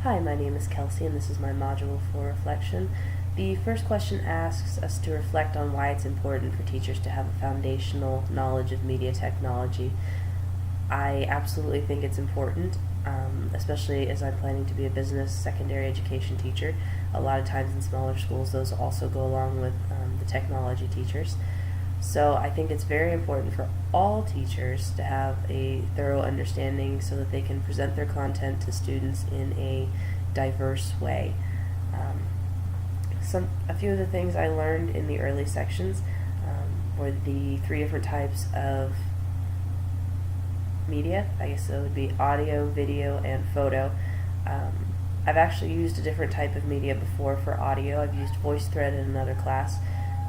Hi, my name is Kelsey and this is my module for reflection. The first question asks us to reflect on why it's important for teachers to have a foundational knowledge of media technology. I absolutely think it's important, especially as I'm planning to be a business secondary education teacher. A lot of times in smaller schools those also go along with the technology teachers. So I think it's very important for all teachers to have a thorough understanding so that they can present their content to students in a diverse way. A few of the things I learned in the early sections were the 3 different types of media. I guess it would be audio, video, and photo. I've actually used a different type of media before for audio. I've used VoiceThread in another class.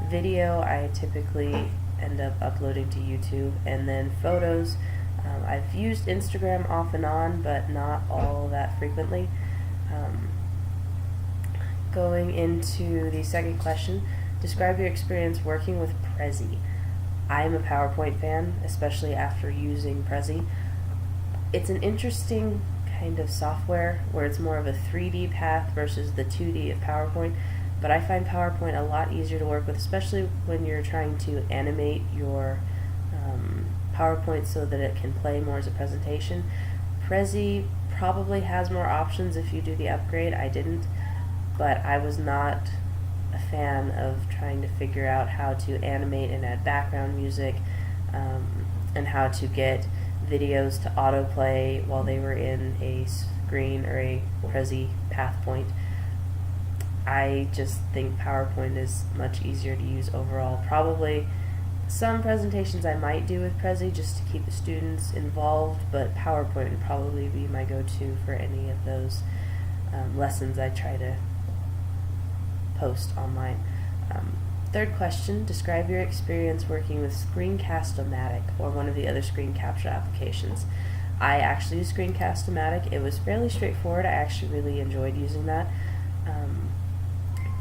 Video, I typically end up uploading to YouTube, and then photos, I've used Instagram off and on, but not all that frequently. Going into the second question, describe your experience working with Prezi. I am a PowerPoint fan, especially after using Prezi. It's an interesting kind of software where it's more of a 3D path versus the 2D of PowerPoint. But I find PowerPoint a lot easier to work with, especially when you're trying to animate your PowerPoint so that it can play more as a presentation. Prezi probably has more options if you do the upgrade. I didn't, but I was not a fan of trying to figure out how to animate and add background music and how to get videos to autoplay while they were in a screen or a Prezi path point. I just think PowerPoint is much easier to use overall. Probably some presentations I might do with Prezi just to keep the students involved, but PowerPoint would probably be my go-to for any of those lessons I try to post online. Third question, describe your experience working with Screencast-O-Matic or one of the other screen capture applications. I actually use Screencast-O-Matic. It was fairly straightforward. I actually really enjoyed using that.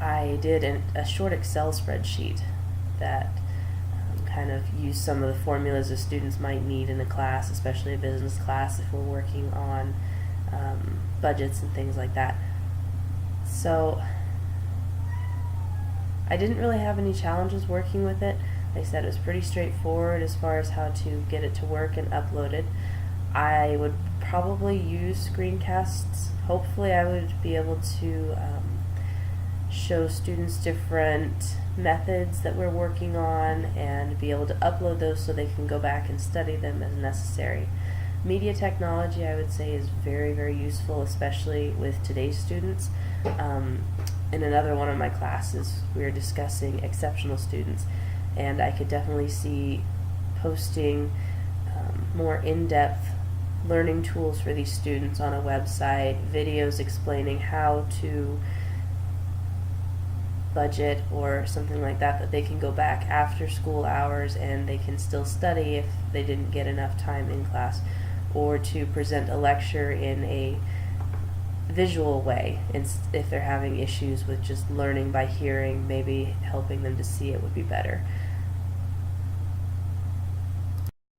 I did a short Excel spreadsheet that kind of used some of the formulas that students might need in a class, especially a business class if we're working on budgets and things like that. So I didn't really have any challenges working with it. Like I said, it was pretty straightforward as far as how to get it to work and upload it. I would probably use screencasts. Hopefully I would be able to show students different methods that we're working on and be able to upload those so they can go back and study them as necessary. Media technology, I would say, is very, very useful, especially with today's students. In another one of my classes, we were discussing exceptional students, and I could definitely see posting more in-depth learning tools for these students on a website, videos explaining how to budget or something like that, that they can go back after school hours and they can still study if they didn't get enough time in class, or to present a lecture in a visual way. If they're having issues with just learning by hearing, maybe helping them to see it would be better.